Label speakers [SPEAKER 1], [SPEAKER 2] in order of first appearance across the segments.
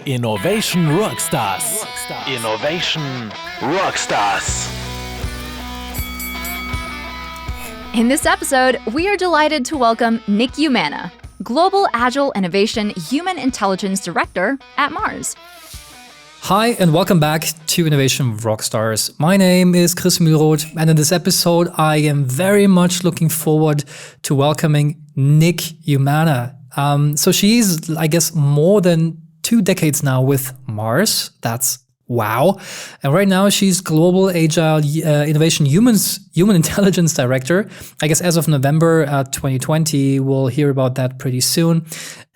[SPEAKER 1] Innovation Rockstars. Innovation Rockstars.
[SPEAKER 2] In this episode, we are delighted to welcome Nic Umana, Global Agile Innovation Human Intelligence Director at Mars.
[SPEAKER 3] Hi and welcome back to Innovation Rockstars. My name is Chris Mühlroth, and in this episode I am very much looking forward to welcoming Nic Umana. So she's, I guess, more than 2 decades now with Mars. That's wow. And right now she's Global Agile Innovation Human Intelligence Director. I guess as of November 2020, we'll hear about that pretty soon.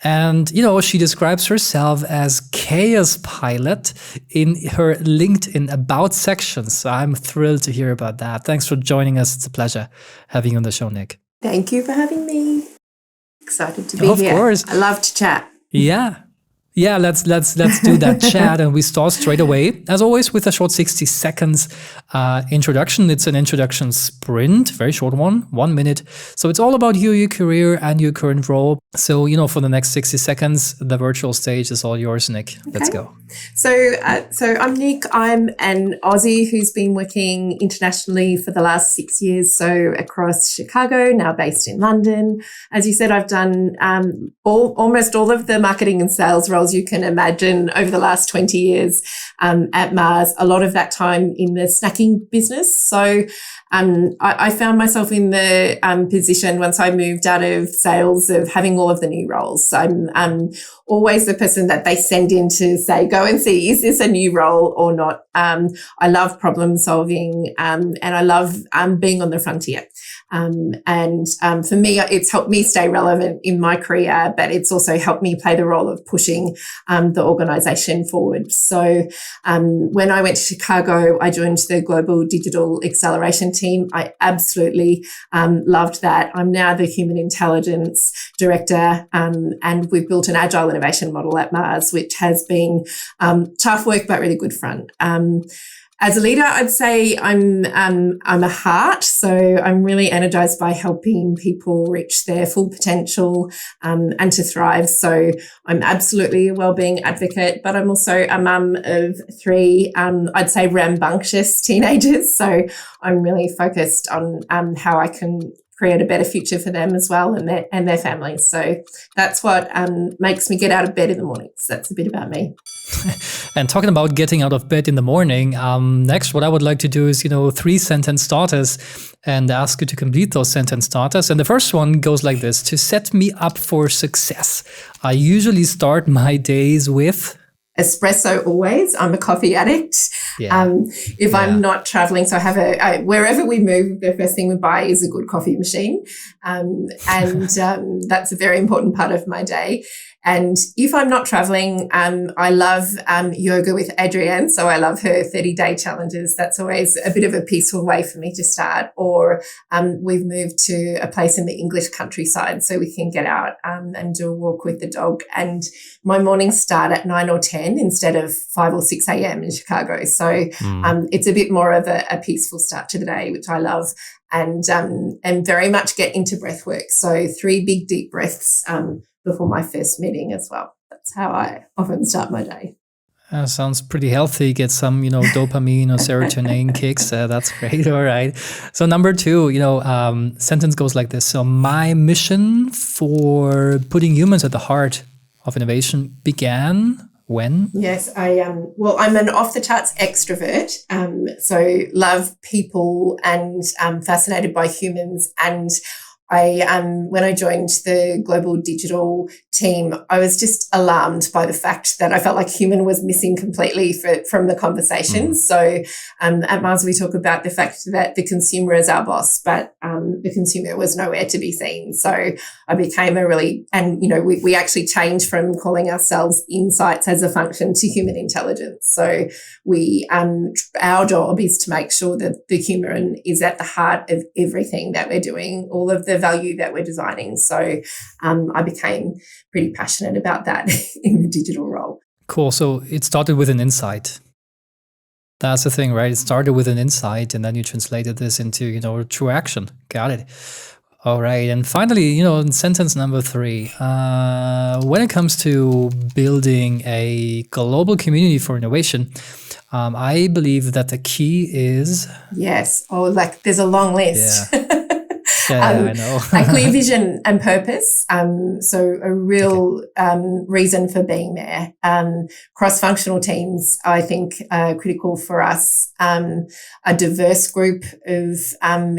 [SPEAKER 3] And, she describes herself as Chaos Pilot in her LinkedIn About section. So I'm thrilled to hear about that. Thanks for joining us. It's a pleasure having you on the show, Nic.
[SPEAKER 4] Thank you for having me. Excited to be here.
[SPEAKER 3] Of course.
[SPEAKER 4] I love to chat.
[SPEAKER 3] Yeah, let's do that chat, and we start straight away, as always, with a short 60 seconds introduction. It's an introduction sprint, very short one, 1 minute. So it's all about you, your career, and your current role. So, for the next 60 seconds, the virtual stage is all yours, Nic. Okay. Let's go.
[SPEAKER 4] So I'm Nic. I'm an Aussie who's been working internationally for the last 6 years. So across Chicago, now based in London. As you said, I've done almost all of the marketing and sales roles you can imagine over the last 20 years at Mars, a lot of that time in the snacking business. So I found myself in the position once I moved out of sales of having all of the new roles. So I'm always the person that they send in to say, go and see, is this a new role or not? I love problem solving and I love being on the frontier. For me, it's helped me stay relevant in my career, but it's also helped me play the role of pushing the organisation forward. So when I went to Chicago, I joined the Global Digital Acceleration team. I absolutely loved that. I'm now the Human Intelligence Director, and we've built an Agile innovation model at Mars, which has been tough work but really good fun. As a leader, I'd say I'm a heart, so I'm really energized by helping people reach their full potential and to thrive. So I'm absolutely a wellbeing advocate, but I'm also a mum of 3, I'd say rambunctious teenagers. So I'm really focused on how I can create a better future for them as well and their families. So that's what makes me get out of bed in the mornings. That's a bit about me.
[SPEAKER 3] And talking about getting out of bed in the morning, next what I would like to do is, 3 sentence starters and ask you to complete those sentence starters. And the first one goes like this: to set me up for success, I usually start my days with
[SPEAKER 4] espresso always. I'm a coffee addict. If I'm not traveling, so I have wherever we move, the first thing we buy is a good coffee machine. That's a very important part of my day. And if I'm not traveling, I love yoga with Adrienne. So I love her 30-day challenges. That's always a bit of a peaceful way for me to start. Or we've moved to a place in the English countryside so we can get out and do a walk with the dog. And my mornings start at 9 or 10 instead of 5 or 6 a.m. in Chicago. So it's a bit more of a peaceful start to the day, which I love. And very much get into breath work. So 3 big deep breaths before my first meeting as well. That's how I often start my day.
[SPEAKER 3] Sounds pretty healthy. Get some, dopamine or serotonin kicks. That's great. All right. So number 2, sentence goes like this. So my mission for putting humans at the heart of innovation began when?
[SPEAKER 4] Yes, I'm an off-the-charts extrovert, so love people and fascinated by humans. And when I joined the Global Digital team, I was just alarmed by the fact that I felt like human was missing completely from the conversations. So at Mars, we talk about the fact that the consumer is our boss, but the consumer was nowhere to be seen. So I became we actually changed from calling ourselves insights as a function to human intelligence. So our job is to make sure that the human is at the heart of everything that we're doing, all of the value that we're designing. So I became pretty passionate about that in the digital role.
[SPEAKER 3] Cool. So it started with an insight. That's the thing, right? It started with an insight and then you translated this into, true action. Got it. All right. And finally, in sentence number 3, when it comes to building a global community for innovation, I believe that the key is...
[SPEAKER 4] Yes. Oh, like there's a long list.
[SPEAKER 3] Yeah. Yeah, I know.
[SPEAKER 4] A clear vision and purpose. So a real reason for being there. Cross-functional teams, I think, are critical for us. A diverse group of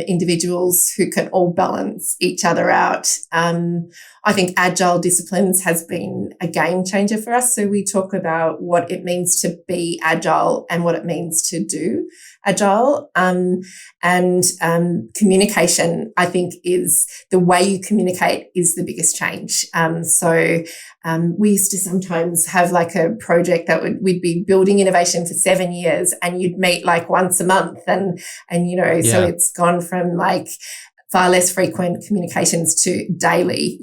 [SPEAKER 4] individuals who can all balance each other out. I think Agile disciplines has been a game changer for us. So we talk about what it means to be Agile and what it means to do Agile. And communication, I think, is the way you communicate is the biggest change. We used to sometimes have like a project that we'd be building innovation for 7 years, and you'd meet like once a month, and so it's gone from like far less frequent communications to daily,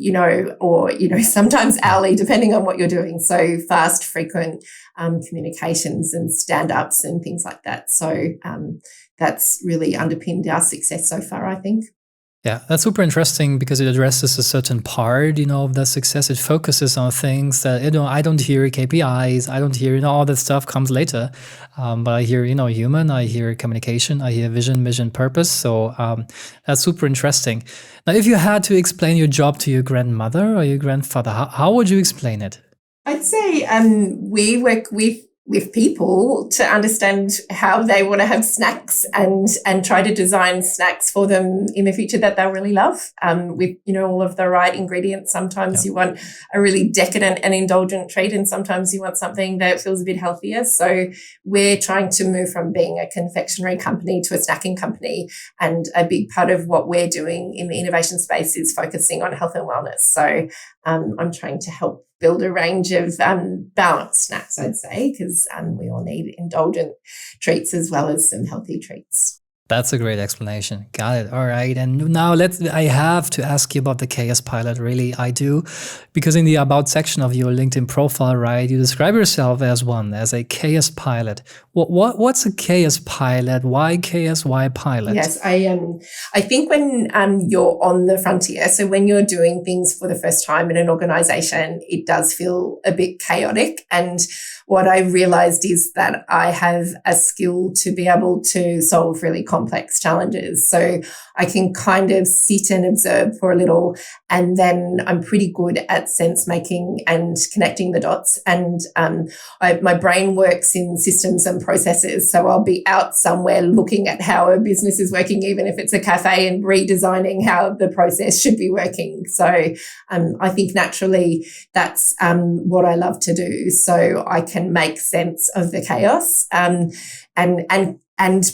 [SPEAKER 4] or sometimes hourly, depending on what you're doing. So fast, frequent communications and stand-ups and things like that. So that's really underpinned our success so far, I think.
[SPEAKER 3] Yeah, that's super interesting because it addresses a certain part, of the success. It focuses on things that, I don't hear KPIs. I don't hear, all that stuff comes later. But I hear, human, I hear communication, I hear vision, mission, purpose. So that's super interesting. Now, if you had to explain your job to your grandmother or your grandfather, how would you explain it?
[SPEAKER 4] I'd say we work with people to understand how they want to have snacks and try to design snacks for them in the future that they'll really love, with all of the right ingredients. Sometimes you want a really decadent and indulgent treat, and sometimes you want something that feels a bit healthier. So we're trying to move from being a confectionery company to a snacking company, and a big part of what we're doing in the innovation space is focusing on health and wellness. So I'm trying to help build a range of balanced snacks, I'd say, because we all need indulgent treats as well as some healthy treats.
[SPEAKER 3] That's a great explanation. Got it. All right. And now I have to ask you about the Chaos Pilot. Really, I do. Because in the About section of your LinkedIn profile, right, you describe yourself as a Chaos Pilot. What's a Chaos Pilot? Why Chaos? Why Pilot?
[SPEAKER 4] Yes, I think when you're on the frontier, so when you're doing things for the first time in an organization, it does feel a bit chaotic. And what I realized is that I have a skill to be able to solve really complex challenges. So I can kind of sit and observe for a little, and then I'm pretty good at sense making and connecting the dots. And my brain works in systems and processes. So I'll be out somewhere looking at how a business is working, even if it's a cafe, and redesigning how the process should be working. So I think naturally that's what I love to do. So I can make sense of the chaos and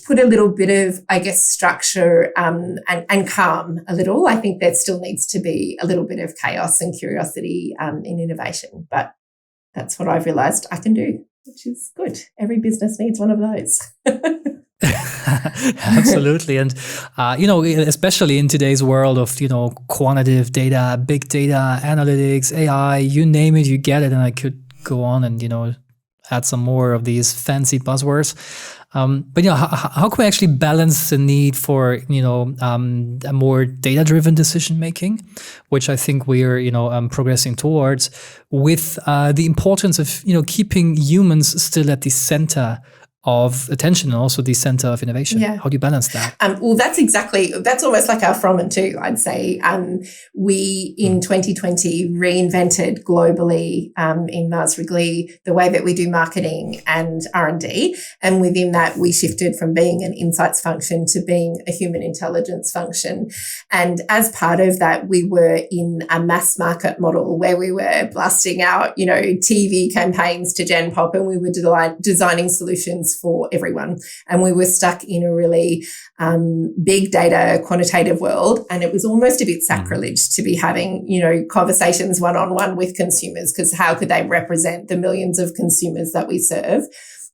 [SPEAKER 4] put a little bit of, I guess, structure and calm a little. I think there still needs to be a little bit of chaos and curiosity in innovation, but that's what I've realized I can do, which is good. Every business needs one of those.
[SPEAKER 3] Absolutely. And, especially in today's world of, quantitative data, big data, analytics, AI, you name it, you get it. And I could go on and, add some more of these fancy buzzwords. But how can we actually balance the need for a more data-driven decision making, which I think we are progressing towards, with the importance of keeping humans still at the center of attention and also the center of innovation.
[SPEAKER 4] Yeah.
[SPEAKER 3] How do you balance that?
[SPEAKER 4] Well, that's almost like our from and to, I'd say. We, in 2020, reinvented globally in Mars Wrigley the way that we do marketing and R&D. And within that, we shifted from being an insights function to being a human intelligence function. And as part of that, we were in a mass market model where we were blasting out, TV campaigns to Gen Pop, and we were designing solutions for everyone. And we were stuck in a really big data quantitative world. And it was almost a bit sacrilege to be having, conversations one-on-one with consumers, because how could they represent the millions of consumers that we serve?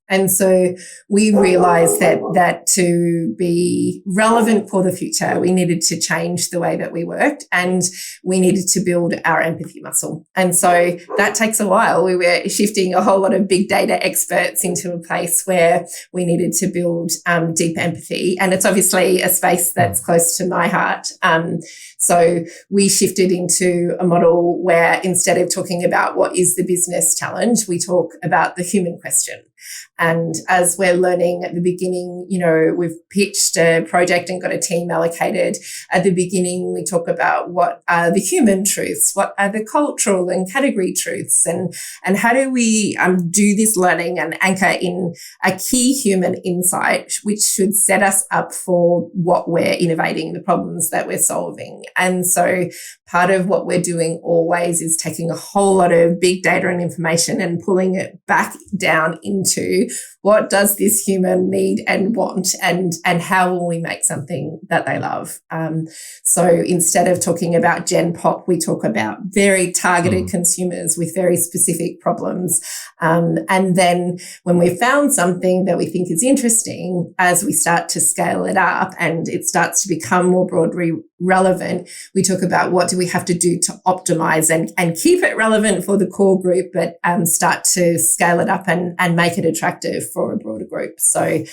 [SPEAKER 4] And so we realized that to be relevant for the future, we needed to change the way that we worked, and we needed to build our empathy muscle. And so that takes a while. We were shifting a whole lot of big data experts into a place where we needed to build deep empathy. And it's obviously a space that's close to my heart. So we shifted into a model where instead of talking about what is the business challenge, we talk about the human question. And as we're learning at the beginning, we've pitched a project and got a team allocated. At the beginning, we talk about what are the human truths, what are the cultural and category truths, and how do we do this learning and anchor in a key human insight, which should set us up for what we're innovating, the problems that we're solving. And so part of what we're doing always is taking a whole lot of big data and information and pulling it back down into what does this human need and want, and how will we make something that they love. So instead of talking about Gen Pop, we talk about very targeted consumers with very specific problems. And then when we've found something that we think is interesting, as we start to scale it up and it starts to become more broadly relevant, we talk about what do we have to do to optimize and keep it relevant for the core group, but start to scale it up and make it attractive for a broader group. So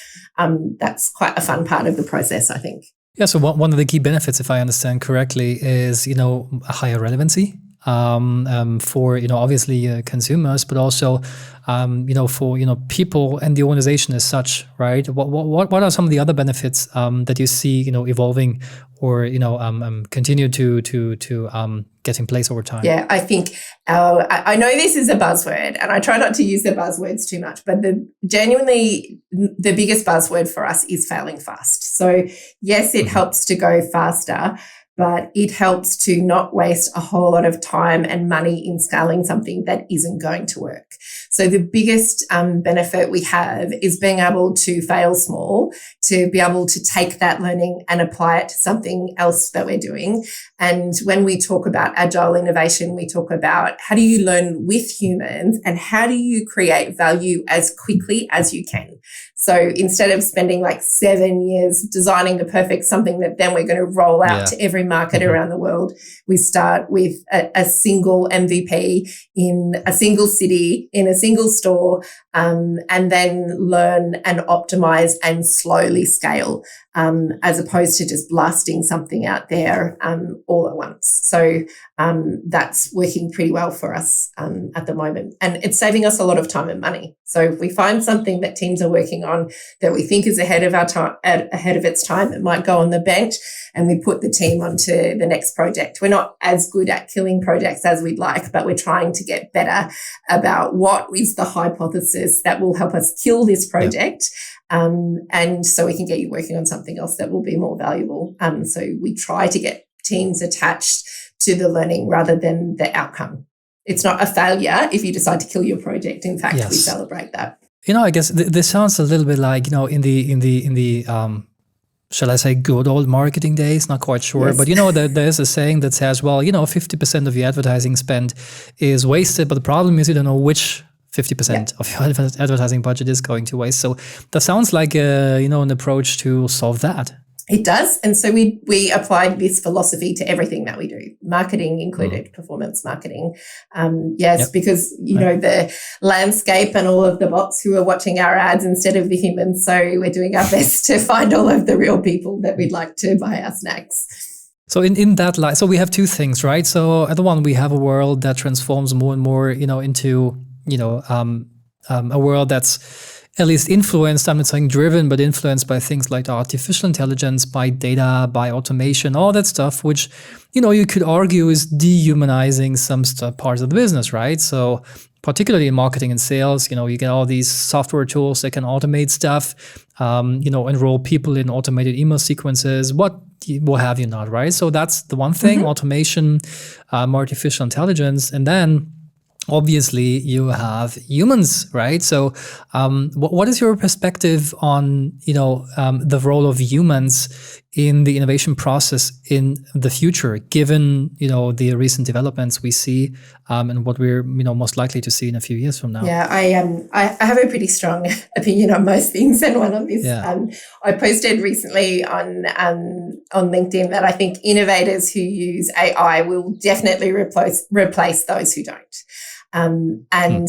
[SPEAKER 4] that's quite a fun part of the process, I think.
[SPEAKER 3] Yeah, so one of the key benefits, if I understand correctly, is, a higher relevancy for, obviously consumers, but also, for, people and the organization as such, right? What are some of the other benefits that you see, evolving or, continue to get in place over time?
[SPEAKER 4] Yeah, I think I know this is a buzzword, and I try not to use the buzzwords too much, but genuinely the biggest buzzword for us is failing fast. So yes, it helps to go faster, but it helps to not waste a whole lot of time and money in scaling something that isn't going to work. So the biggest benefit we have is being able to fail small, to be able to take that learning and apply it to something else that we're doing. And when we talk about agile innovation, we talk about how do you learn with humans and how do you create value as quickly as you can. So instead of spending like 7 years designing the perfect something that then we're going to roll out to every market around the world, we start with a single MVP in a single city, in a single store, and then learn and optimize and slowly scale, as opposed to just blasting something out there all at once. So that's working pretty well for us at the moment. And it's saving us a lot of time and money. So if we find something that teams are working on that we think is ahead of its time, it might go on the bench, and we put the team onto the next project. We're not as good at killing projects as we'd like, but we're trying to get better about what is the hypothesis that will help us kill this project. And so we can get you working on something else that will be more valuable. So we try to get teams attached to the learning rather than the outcome. It's not a failure if you decide to kill your project. In fact, we celebrate that.
[SPEAKER 3] I guess this sounds a little bit like, in the shall I say good old marketing days? Not quite sure. Yes. But there's a saying that says, well, 50% of your advertising spend is wasted, but the problem is you don't know which 50% of your advertising budget is going to waste. So that sounds like an approach to solve that.
[SPEAKER 4] It does. And so we applied this philosophy to everything that we do, marketing included, performance marketing. Because, the landscape and all of the bots who are watching our ads instead of the humans. So we're doing our best to find all of the real people that we'd like to buy our snacks.
[SPEAKER 3] So in that light, so we have two things, right? So at the one, we have a world that transforms more and more, into, a world that's at least influenced, I'm not saying driven, but influenced by things like artificial intelligence, by data, by automation, all that stuff, which, you could argue is dehumanizing some parts of the business, right? So particularly in marketing and sales, you get all these software tools that can automate stuff, enroll people in automated email sequences, what have you not, right? So that's the one thing, automation, artificial intelligence, and then obviously you have humans, right? So what is your perspective on, the role of humans in the innovation process in the future, given, the recent developments we see and what we're, most likely to see in a few years from now?
[SPEAKER 4] Yeah, I have a pretty strong opinion on most things, and one on this. I posted recently on LinkedIn that I think innovators who use AI will definitely replace those who don't. And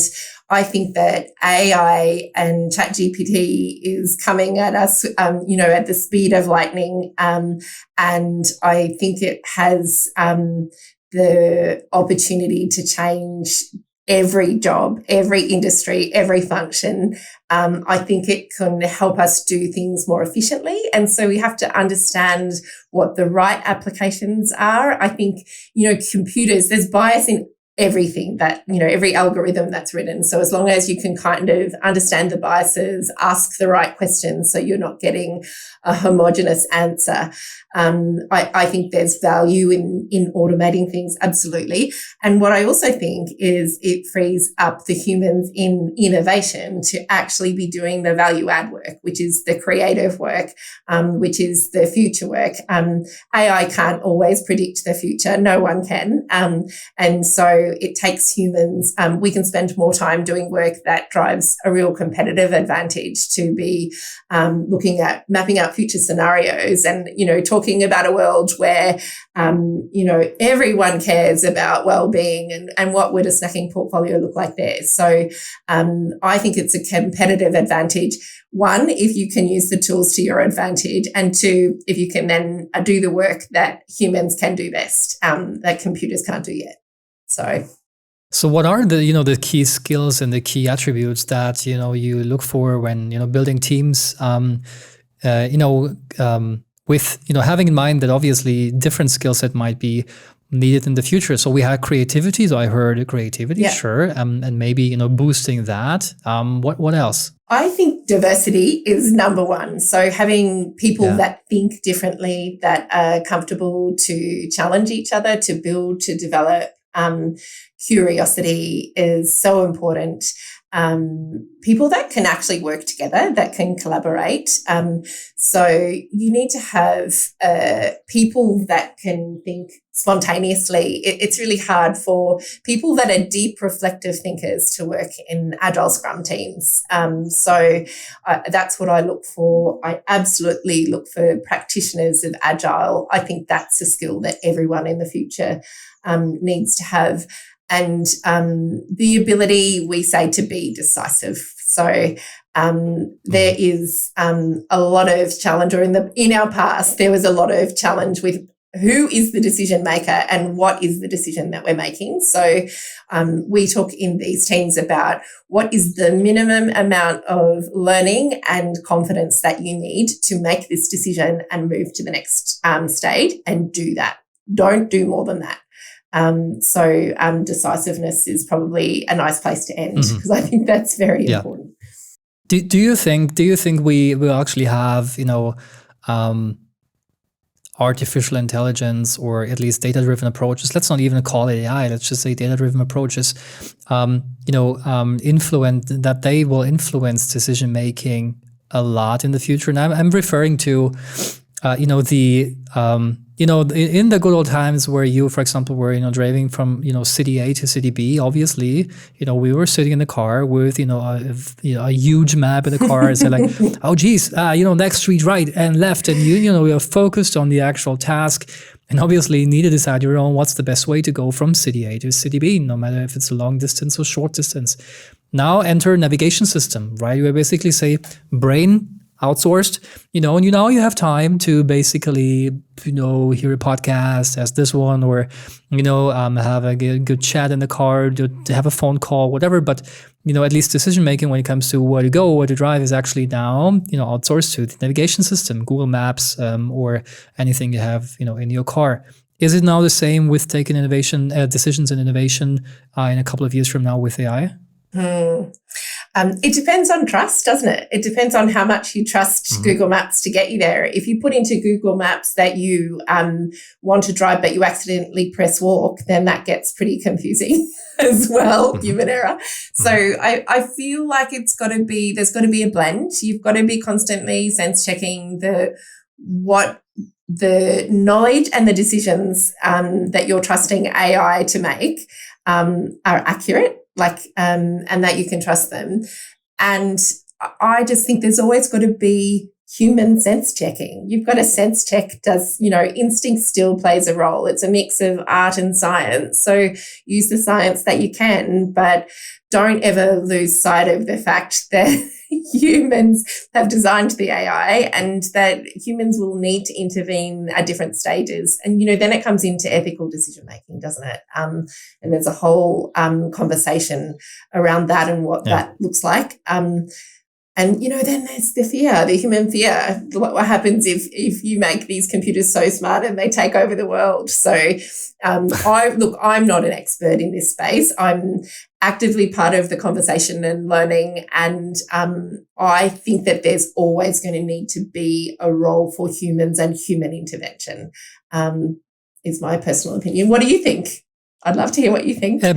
[SPEAKER 4] I think that AI and ChatGPT is coming at us, at the speed of lightning. And I think it has the opportunity to change every job, every industry, every function. I think it can help us do things more efficiently. And so we have to understand what the right applications are. I think, computers, there's bias in everything that, every algorithm that's written. So as long as you can kind of understand the biases, ask the right questions so you're not getting a homogenous answer, I think there's value in automating things, absolutely. And what I also think is it frees up the humans in innovation to actually be doing the value add work, which is the creative work, which is the future work. AI can't always predict the future. No one can. And so it takes humans. We can spend more time doing work that drives a real competitive advantage to be looking at mapping out future scenarios and, talking about a world where, everyone cares about well-being and what would a snacking portfolio look like there. So I think it's a competitive advantage. One, if you can use the tools to your advantage, and two, if you can then do the work that humans can do best, that computers can't do yet. So
[SPEAKER 3] what are the key skills and the key attributes that you look for when building teams? With having in mind that obviously different skill set might be needed in the future. So we had creativity. So I heard creativity, sure, and maybe boosting that. What else?
[SPEAKER 4] I think diversity is number one. So having people that think differently, that are comfortable to challenge each other, to build, to develop. Curiosity is so important. People that can actually work together, that can collaborate. So you need to have people that can think spontaneously. It's really hard for people that are deep reflective thinkers to work in Agile Scrum teams. So that's what I look for. I absolutely look for practitioners of Agile. I think that's a skill that everyone in the future needs to have. And the ability, we say, to be decisive. So there is a lot of challenge, or in our past, there was a lot of challenge with who is the decision maker and what is the decision that we're making. So we talk in these teams about what is the minimum amount of learning and confidence that you need to make this decision and move to the next stage, and do that. Don't do more than that. So decisiveness is probably a nice place to end, because I think that's very important.
[SPEAKER 3] Do you think we will actually have artificial intelligence, or at least data-driven approaches? Let's not even call it AI. Let's just say data-driven approaches. That they will influence decision making a lot in the future. And I'm referring to in the good old times where you, for example, were, driving from, city A to city B, obviously, we were sitting in the car with, a huge map in the car and say like, oh, geez, next street right and left. And we are focused on the actual task. And obviously you need to decide your own, what's the best way to go from city A to city B, no matter if it's a long distance or short distance. Now enter navigation system, right? You basically say brain outsourced, and you have time to basically, hear a podcast as this one, or, have a good chat in the car, to have a phone call, whatever. But, at least decision-making when it comes to where to go, where to drive is actually now, outsourced to the navigation system, Google Maps, or anything you have, in your car. Is it now the same with taking decisions in innovation in a couple of years from now with AI?
[SPEAKER 4] It depends on trust, doesn't it? It depends on how much you trust Google Maps to get you there. If you put into Google Maps that you want to drive but you accidentally press walk, then that gets pretty confusing as well, human error. So I feel like there's got to be a blend. You've got to be constantly sense checking what the knowledge and the decisions that you're trusting AI to make are accurate. And that you can trust them. And I just think there's always got to be human sense checking. You've got a sense check does, instinct still plays a role. It's a mix of art and science. So use the science that you can, but don't ever lose sight of the fact that humans have designed the AI and that humans will need to intervene at different stages. And, then it comes into ethical decision making, doesn't it? And there's a whole conversation around that and what that looks like. And, then there's the fear, the human fear. What happens if you make these computers so smart and they take over the world? So I'm not an expert in this space. I'm actively part of the conversation and learning. And I think that there's always going to need to be a role for humans and human intervention, is my personal opinion. What do you think? I'd love to hear what you think.
[SPEAKER 3] But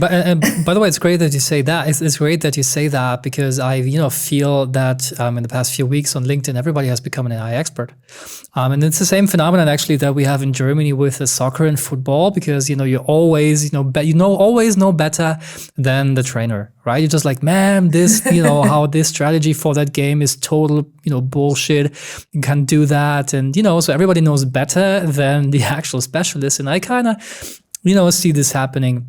[SPEAKER 3] by the way, it's great that you say that. It's great that you say that because I, feel that in the past few weeks on LinkedIn, everybody has become an AI expert. And it's the same phenomenon actually that we have in Germany with soccer and football because, you always, always know better than the trainer, right? You're just like, man, this, how this strategy for that game is total, bullshit. You can't do that. And, so everybody knows better than the actual specialist. And I kind of, see this happening.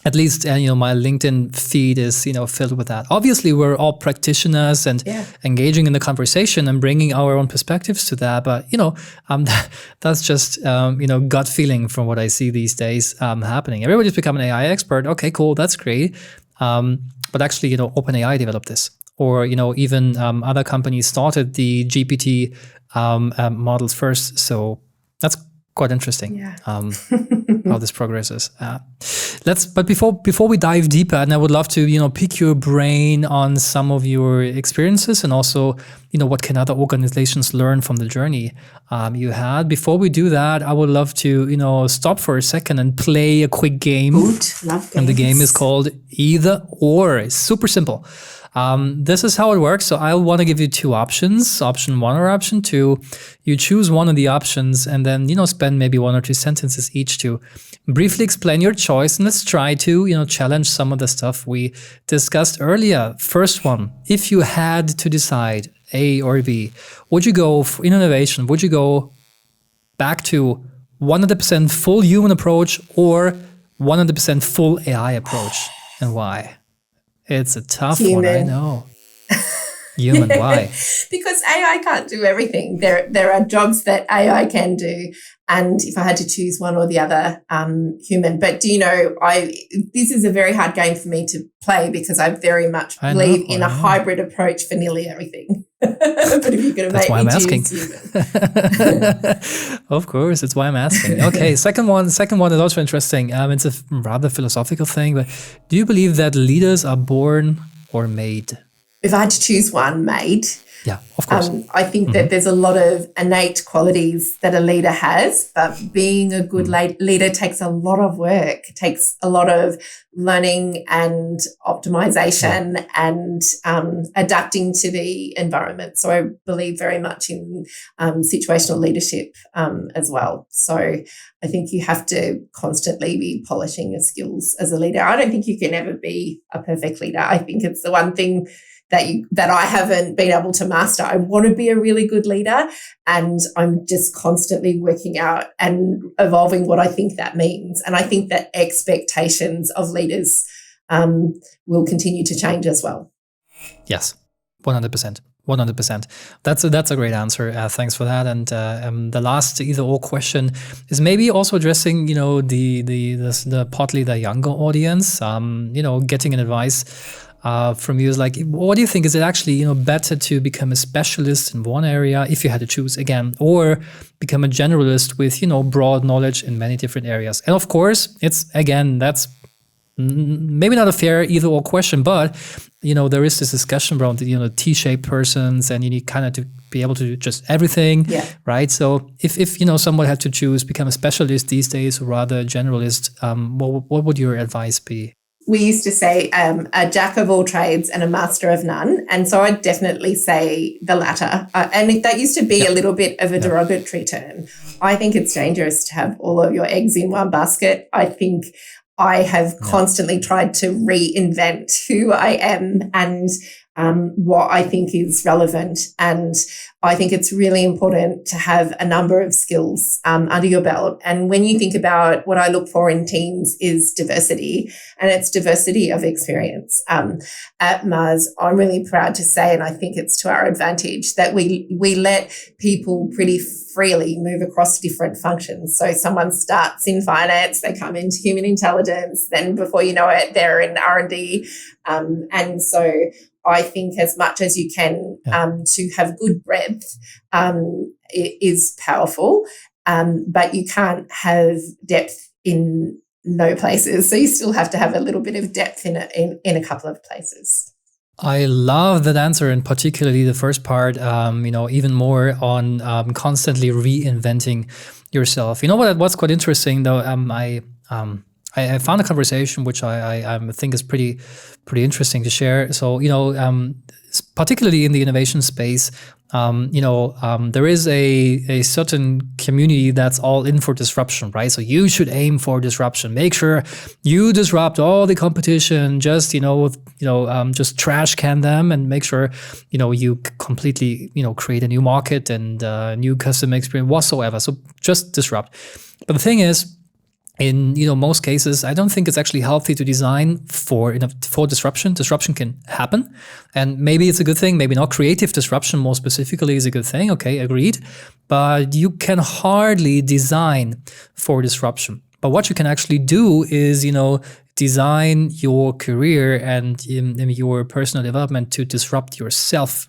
[SPEAKER 3] At least, my LinkedIn feed is, filled with that. Obviously, we're all practitioners and engaging in the conversation and bringing our own perspectives to that. But, that's just, gut feeling from what I see these days happening. Everybody's become an AI expert. Okay, cool. That's great. But actually, OpenAI developed this. Or, even other companies started the GPT models first. So that's quite interesting how this progresses. But before we dive deeper, and I would love to pick your brain on some of your experiences and also what can other organizations learn from the journey you had. Before we do that, I would love to stop for a second and play a quick game.
[SPEAKER 4] Good. Love games.
[SPEAKER 3] And the game is called Either Or. It's super simple. This is how it works. So I want to give you two options, option 1 or option 2. You choose one of the options and then, spend maybe 1 or 2 sentences each to briefly explain your choice. And let's try to, challenge some of the stuff we discussed earlier. First one, if you had to decide A or B, would you go for innovation? Would you go back to 100% full human approach or 100% full AI approach? And why? It's a tough one, I know. Human, why?
[SPEAKER 4] Because AI can't do everything. There are jobs that AI can do. And if I had to choose one or the other, human. But this is a very hard game for me to play because I very much believe in a hybrid approach for nearly everything. But if you're going to make me choose human.
[SPEAKER 3] Of course, that's why I'm asking. Okay, second one is also interesting. It's a rather philosophical thing, but do you believe that leaders are born or made?
[SPEAKER 4] If I had to choose one, made.
[SPEAKER 3] Yeah, of course.
[SPEAKER 4] I think that there's a lot of innate qualities that a leader has, but being a good leader takes a lot of work, takes a lot of learning and optimization and adapting to the environment. So I believe very much in situational leadership as well. So I think you have to constantly be polishing your skills as a leader. I don't think you can ever be a perfect leader. I think it's the one thing that I haven't been able to master. I want to be a really good leader and I'm just constantly working out and evolving what I think that means. And I think that expectations of leaders will continue to change as well.
[SPEAKER 3] Yes, 100%. 100%. That's a great answer. Thanks for that. And the last either or question is maybe also addressing, the partly the younger audience, getting an advice from you is like, what do you think? Is it actually, better to become a specialist in one area if you had to choose again, or become a generalist with, broad knowledge in many different areas? And of course, that's maybe not a fair either or question, but, there is this discussion around, T-shaped persons and you need kind of to be able to do just everything, right? So if someone had to choose become a specialist these days or rather a generalist, what would your advice be?
[SPEAKER 4] We used to say a jack of all trades and a master of none. And so I'd definitely say the latter. And that used to be a little bit of a derogatory term. I think it's dangerous to have all of your eggs in one basket. I think I have constantly tried to reinvent who I am and what I think is relevant. And I think it's really important to have a number of skills under your belt. And when you think about what I look for in teams is diversity, and it's diversity of experience. At Mars, I'm really proud to say, and I think it's to our advantage, that we let people pretty freely move across different functions. So someone starts in finance, they come into human intelligence, then before you know it, they're in R&D. And so I think as much as you can to have good breadth is powerful, but you can't have depth in no places. So you still have to have a little bit of depth in a couple of places.
[SPEAKER 3] I love that answer, and particularly the first part, even more on constantly reinventing yourself. You know what's quite interesting though, I found a conversation which I think is pretty interesting to share. So, particularly in the innovation space, there is a certain community that's all in for disruption, right? So you should aim for disruption. Make sure you disrupt all the competition. Just just trash can them, and make sure you completely create a new market and new customer experience whatsoever. So just disrupt. But the thing is, in most cases, I don't think it's actually healthy to design for disruption. Disruption can happen, and maybe it's a good thing. Maybe not. Creative disruption, more specifically, is a good thing. Okay, agreed. But you can hardly design for disruption. But what you can actually do is, design your career and your personal development to disrupt yourself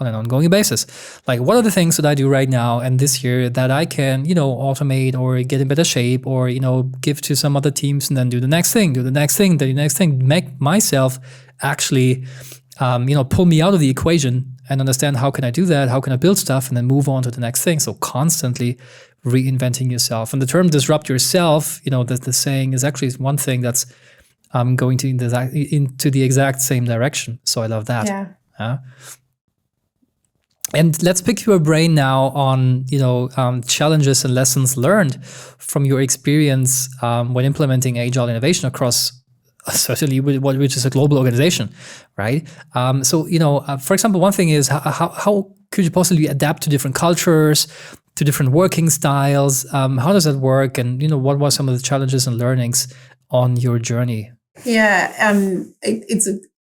[SPEAKER 3] on an ongoing basis. Like, what are the things that I do right now and this year that I can, automate or get in better shape, or, give to some other teams, and then do the next thing, make myself actually, pull me out of the equation and understand how can I do that? How can I build stuff and then move on to the next thing? So constantly reinventing yourself. And the term disrupt yourself, the saying is actually one thing that's going into the exact same direction. So I love that.
[SPEAKER 4] Yeah.
[SPEAKER 3] And let's pick your brain now on, challenges and lessons learned from your experience when implementing agile innovation across certainly which is a global organization, right? For example, one thing is how could you possibly adapt to different cultures, to different working styles? How does that work? And what were some of the challenges and learnings on your journey?
[SPEAKER 4] Yeah,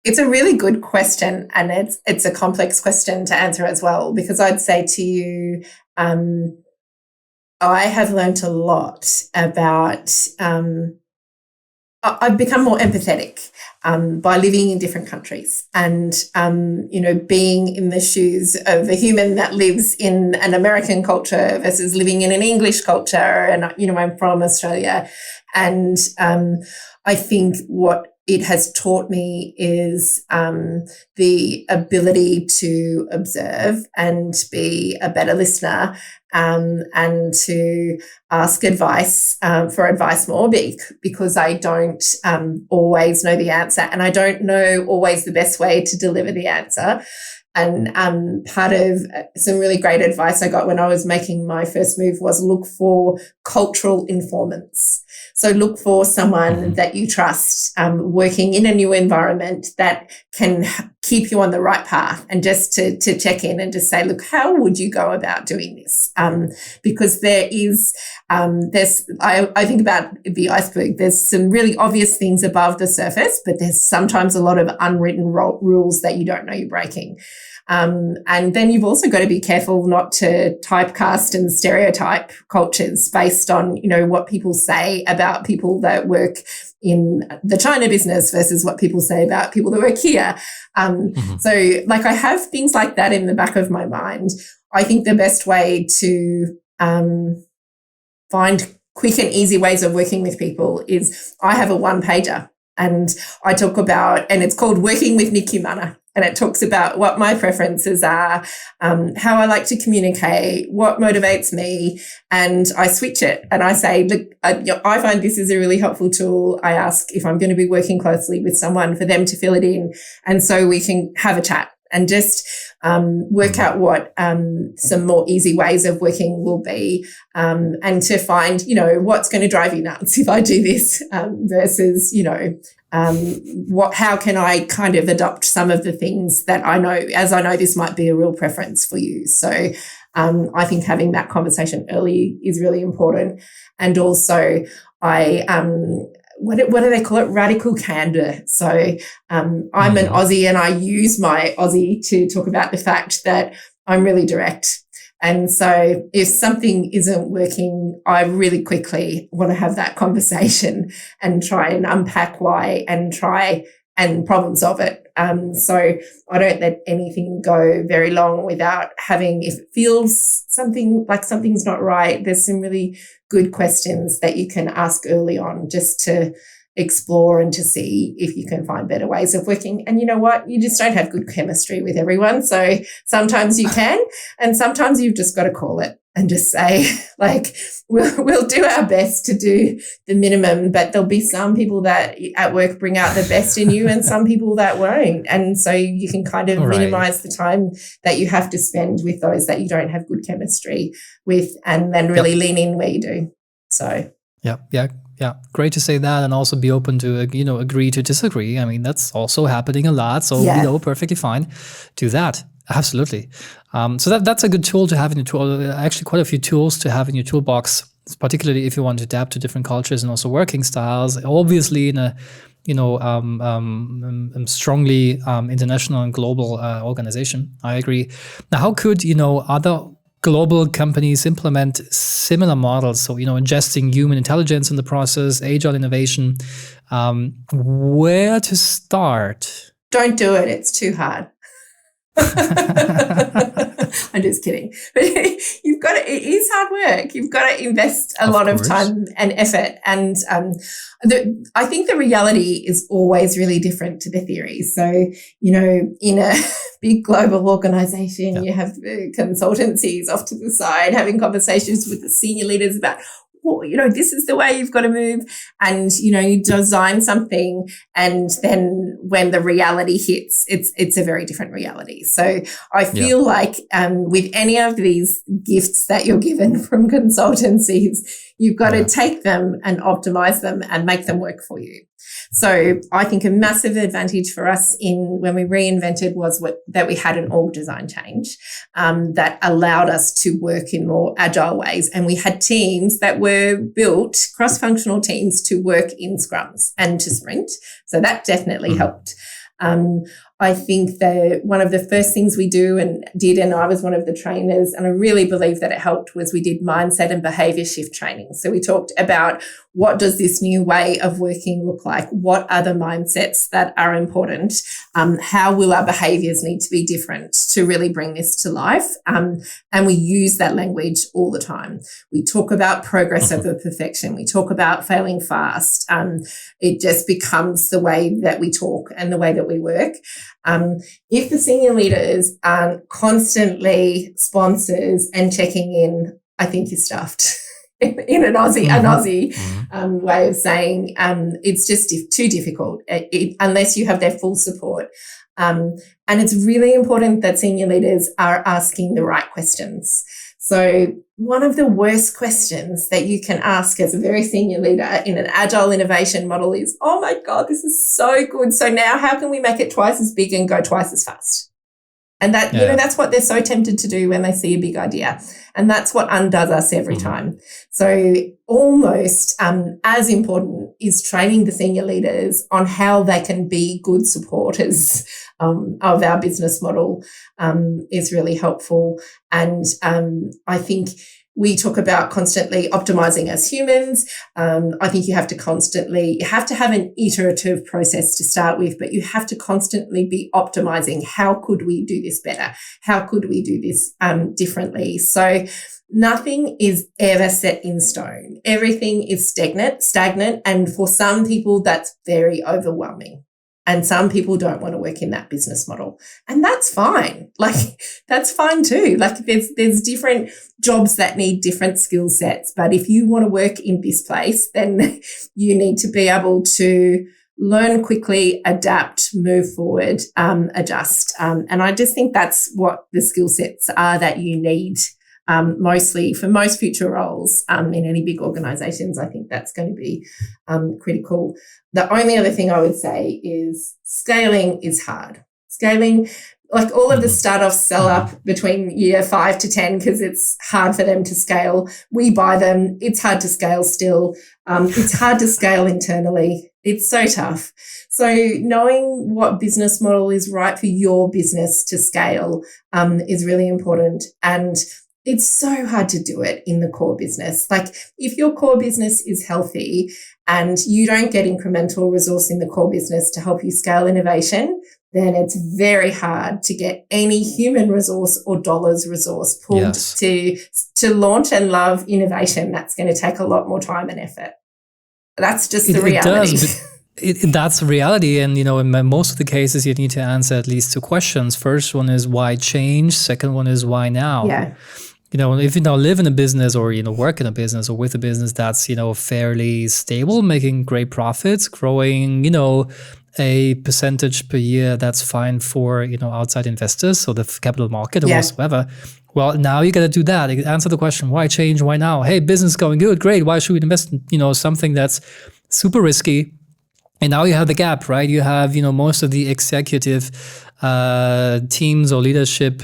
[SPEAKER 4] it's a really good question, and it's a complex question to answer as well, because I'd say to you, I have learned a lot about, I've become more empathetic by living in different countries and, being in the shoes of a human that lives in an American culture versus living in an English culture. And, I'm from Australia. And I think what it has taught me is the ability to observe and be a better listener, and to ask advice for advice more, because I don't always know the answer, and I don't know always the best way to deliver the answer. And part of some really great advice I got when I was making my first move was look for cultural informants. So look for someone that you trust, working in a new environment that can keep you on the right path, and just to check in and just say, look, how would you go about doing this? Because there is, I think about the iceberg, there's some really obvious things above the surface, but there's sometimes a lot of unwritten rules that you don't know you're breaking. And then you've also got to be careful not to typecast and stereotype cultures based on, what people say about people that work in the China business versus what people say about people that work here. So I have things like that in the back of my mind. I think the best way to find quick and easy ways of working with people is I have a one-pager, and I talk about, and it's called Working with Nic Umana. And it talks about what my preferences are, how I like to communicate, what motivates me, and I switch it. And I say, look, I find this is a really helpful tool. I ask if I'm going to be working closely with someone for them to fill it in, and so we can have a chat and just work out what some more easy ways of working will be, and to find, what's going to drive you nuts if I do this, versus, how can I kind of adopt some of the things that I know this might be a real preference for you. So I think having that conversation early is really important. And also what do they call it? Radical candor. So I'm an Aussie, and I use my Aussie to talk about the fact that I'm really direct. And so if something isn't working, I really quickly want to have that conversation and try and unpack why and try and problem solve it. So I don't let anything go very long without having, if it feels something's not right, there's some really good questions that you can ask early on just to explore and to see if you can find better ways of working. And you know what? You just don't have good chemistry with everyone. So sometimes you can, and sometimes you've just got to call it and just say, we'll do our best to do the minimum, but there'll be some people that at work bring out the best in you and some people that won't. And so you can kind of minimize the time that you have to spend with those that you don't have good chemistry with, and then really lean in where you do. So.
[SPEAKER 3] Yeah. Great to say that, and also be open to, agree to disagree. I mean, that's also happening a lot. So, perfectly fine. Do that. Absolutely. So that's a good tool to have in your tool. Actually, quite a few tools to have in your toolbox, particularly if you want to adapt to different cultures and also working styles. Obviously, in a strongly international and global organization. I agree. Now, how could other global companies implement similar models? So, ingesting human intelligence in the process, agile innovation. Where to start?
[SPEAKER 4] Don't do it. It's too hard. I'm just kidding. But it is hard work. You've got to invest a lot of time and effort. And I think the reality is always really different to the theory. So, in a big global organization, you have consultancies off to the side having conversations with the senior leaders about, this is the way you've got to move, and, you design something, and then when the reality hits, it's a very different reality. So I feel like with any of these gifts that you're given from consultancies, you've got to take them and optimize them and make them work for you. So I think a massive advantage for us when we reinvented was that we had an org design change that allowed us to work in more agile ways. And we had teams that were built, cross-functional teams, to work in scrums and to sprint. So that definitely helped. I think that one of the first things we did, and I was one of the trainers, and I really believe that it helped, was we did mindset and behavior shift training. So we talked about, what does this new way of working look like? What are the mindsets that are important? How will our behaviors need to be different to really bring this to life? And we use that language all the time. We talk about progress over perfection. We talk about failing fast. It just becomes the way that we talk and the way that we work. If the senior leaders aren't constantly sponsors and checking in, I think you're stuffed. In an Aussie way of saying, it's just too difficult unless you have their full support. And it's really important that senior leaders are asking the right questions. So one of the worst questions that you can ask as a very senior leader in an agile innovation model is, oh my God, this is so good. So now how can we make it twice as big and go twice as fast? And that, that's what they're so tempted to do when they see a big idea. And that's what undoes us every time. So almost as important is training the senior leaders on how they can be good supporters of our business model is really helpful. And I think we talk about constantly optimizing as humans. I think you have to have an iterative process to start with, but you have to constantly be optimizing. How could we do this better? How could we do this differently? So nothing is ever set in stone. Everything is stagnant. And for some people, that's very overwhelming. And some people don't want to work in that business model. And that's fine. That's fine too. There's different jobs that need different skill sets. But if you want to work in this place, then you need to be able to learn quickly, adapt, move forward, adjust. And I just think that's what the skill sets are that you need mostly for most future roles in any big organisations. I think that's going to be critical. The only other thing I would say is scaling is hard. Scaling, like all of the startups sell up between year 5 to 10 because it's hard for them to scale. We buy them. It's hard to scale still. It's hard to scale internally. It's so tough. So knowing what business model is right for your business to scale is really important. And it's so hard to do it in the core business. Like if your core business is healthy and you don't get incremental resource in the core business to help you scale innovation, then it's very hard to get any human resource or dollars resource pulled to launch and love innovation. That's going to take a lot more time and effort. That's just the reality.
[SPEAKER 3] It does, that's reality. And, in most of the cases, you need to answer at least 2 questions. First one is why change? Second one is why now?
[SPEAKER 4] Yeah.
[SPEAKER 3] If you now live in a business or, work in a business or with a business that's, fairly stable, making great profits, growing, a percentage per year, that's fine for, outside investors, so the capital market or whatsoever. Well, now you got to do that. Answer the question, why change? Why now? Hey, business going good. Great. Why should we invest in, something that's super risky? And now you have the gap, right? You have, most of the executive teams or leadership,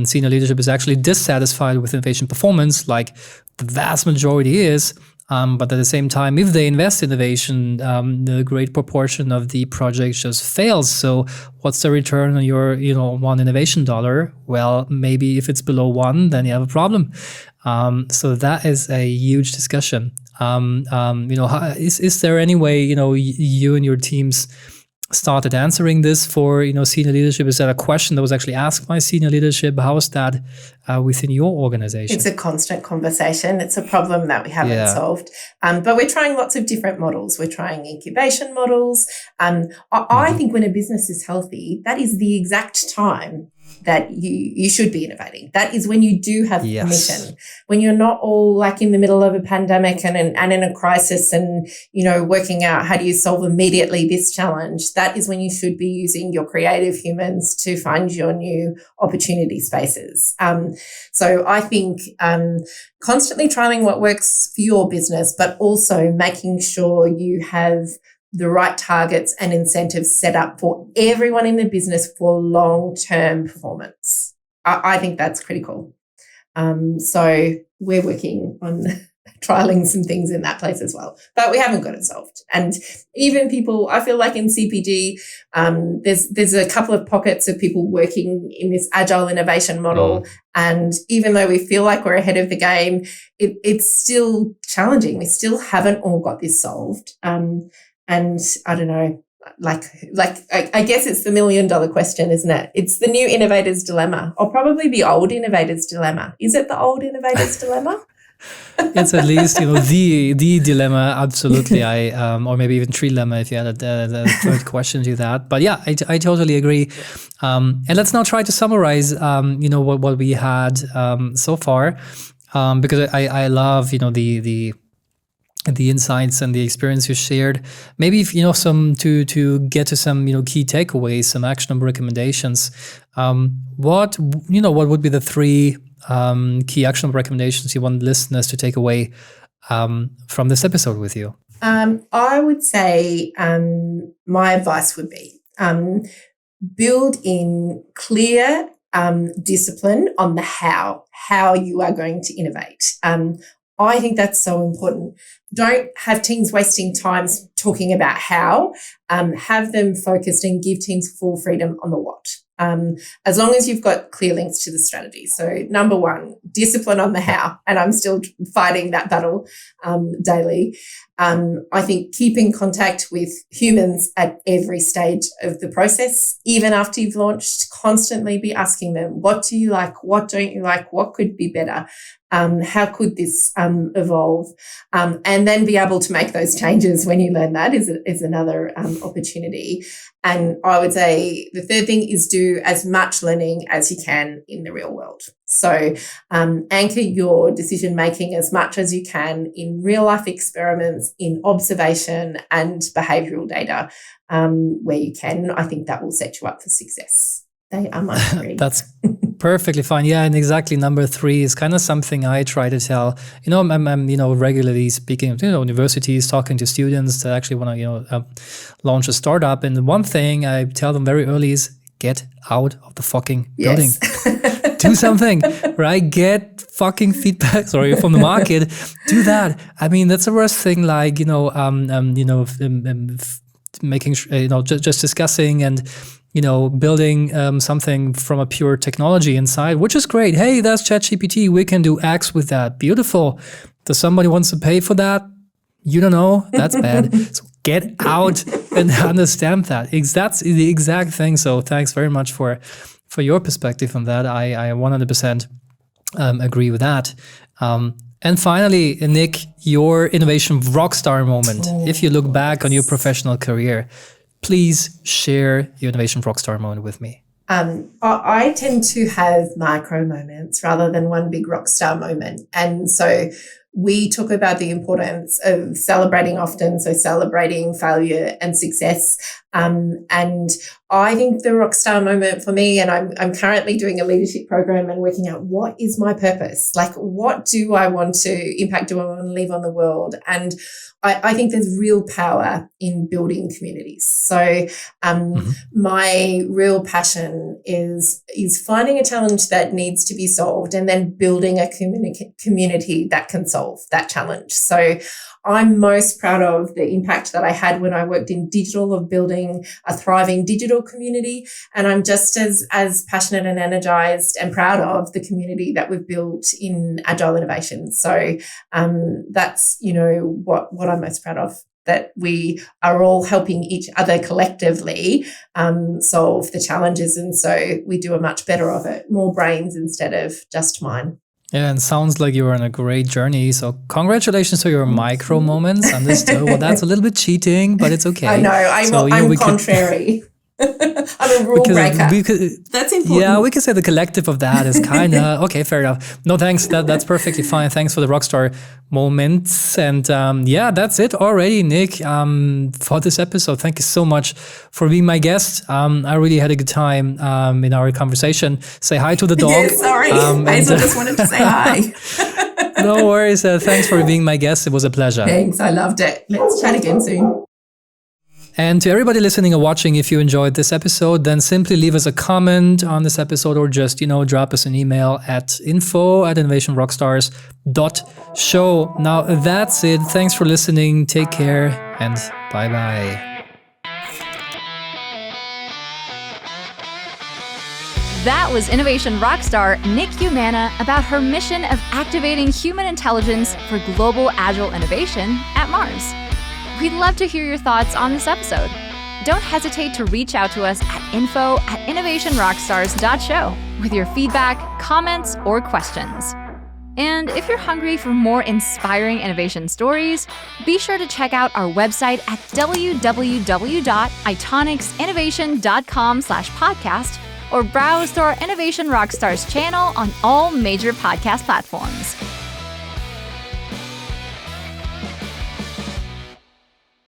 [SPEAKER 3] senior leadership is actually dissatisfied with innovation performance, like the vast majority is. But at the same time, if they invest in innovation, the great proportion of the project just fails. So what's the return on your, one innovation dollar? Well, maybe if it's below 1, then you have a problem. So that is a huge discussion. Is there any way, you and your teams started answering this for, senior leadership? Is that a question that was actually asked by senior leadership? How is that within your organization?
[SPEAKER 4] It's a constant conversation. It's a problem that we haven't solved. But we're trying lots of different models. We're trying incubation models. I think when a business is healthy, that is the exact time that you should be innovating. That is when you do have permission, when you're not all like in the middle of a pandemic and in a crisis and, working out how do you solve immediately this challenge. That is when you should be using your creative humans to find your new opportunity spaces. So I think constantly trying what works for your business, but also making sure you have the right targets and incentives set up for everyone in the business for long-term performance. I think that's critical. So we're working on trialing some things in that place as well, but we haven't got it solved. And even people, I feel like in CPG, there's a couple of pockets of people working in this agile innovation model. And even though we feel like we're ahead of the game, it's still challenging. We still haven't all got this solved. And I don't know, I guess it's the $1 million question, isn't it? It's the new innovator's dilemma, or probably the old innovator's dilemma. Is it the old innovator's dilemma?
[SPEAKER 3] It's at least, the dilemma. Absolutely. Or maybe even trilemma if you had the third question to that. But yeah, I totally agree. And let's now try to summarize, what we had so far, because I love, the insights and the experience you shared. Maybe if some to get to some key takeaways, some actionable recommendations. What would be the 3 key actionable recommendations you want listeners to take away from this episode with you?
[SPEAKER 4] I would say my advice would be build in clear discipline on the how you are going to innovate. I think that's so important. Don't have teams wasting time talking about how. Have them focused and give teams full freedom on the what. As long as you've got clear links to the strategy. So number 1, discipline on the how. And I'm still fighting that battle daily. I think keep in contact with humans at every stage of the process, even after you've launched. Constantly be asking them, what do you like? What don't you like? What could be better? How could this evolve? And then be able to make those changes when you learn that is another opportunity. And I would say the third thing is do as much learning as you can in the real world. So anchor your decision making as much as you can in real life experiments, in observation and behavioural data where you can. I think that will set you up for success. They are my three.
[SPEAKER 3] That's perfectly fine. Yeah, and exactly number 3 is kind of something I try to tell. I'm regularly speaking to universities, talking to students that actually want to launch a startup. And the one thing I tell them very early is get out of the fucking building. Do something, right? Get fucking feedback. Sorry, from the market. Do that. I mean, that's the worst thing. Like making just discussing and building something from a pure technology inside, which is great. Hey, that's ChatGPT. We can do X with that. Beautiful. Does somebody wants to pay for that? You don't know. That's bad. So get out and understand that. That's the exact thing. So thanks very much for your perspective on that. I 100% agree with that. And finally, Nic, your innovation rockstar moment. If you look back on your professional career, please share your innovation rockstar moment with me.
[SPEAKER 4] I tend to have micro moments rather than one big rockstar moment. And so we talk about the importance of celebrating often, so celebrating failure and success. And I think the rockstar moment for me, and I'm currently doing a leadership program and working out what is my purpose? Like, what do I want to impact? Do I want to leave on the world? And I think there's real power in building communities. So my real passion is finding a challenge that needs to be solved and then building a community that can solve that challenge. So I'm most proud of the impact that I had when I worked in digital, of building a thriving digital community. And I'm just as passionate and energized and proud of the community that we've built in Agile innovation. So that's, what I'm most proud of, that we are all helping each other collectively solve the challenges. And so we do a much better of it, more brains instead of just mine.
[SPEAKER 3] Yeah, and sounds like you're on a great journey. So congratulations to your micro moments. Understood. Well, that's a little bit cheating, but it's okay.
[SPEAKER 4] I know. I'm contrary. I'm a rule breaker. That's important.
[SPEAKER 3] Yeah, we could say the collective of that is kind of okay. Fair enough. No, thanks. That's perfectly fine. Thanks for the rockstar moments. And that's it already, Nic. For this episode, thank you so much for being my guest. I really had a good time in our conversation. Say hi to the dog.
[SPEAKER 4] Yeah, sorry, Hazel just wanted to say hi.
[SPEAKER 3] No worries. Thanks for being my guest. It was a pleasure.
[SPEAKER 4] Thanks. I loved it. Let's chat again soon.
[SPEAKER 3] And to everybody listening or watching, if you enjoyed this episode, then simply leave us a comment on this episode or just, drop us an email at info@innovationrockstars.show. Now that's it. Thanks for listening. Take care and bye-bye.
[SPEAKER 2] That was Innovation Rockstar Nic Umana about her mission of activating human intelligence for global agile innovation at Mars. We'd love to hear your thoughts on this episode. Don't hesitate to reach out to us at info@innovationrockstars.show with your feedback, comments, or questions. And if you're hungry for more inspiring innovation stories, be sure to check out our website at www.itonicsinnovation.com/podcast or browse to our Innovation Rockstars channel on all major podcast platforms.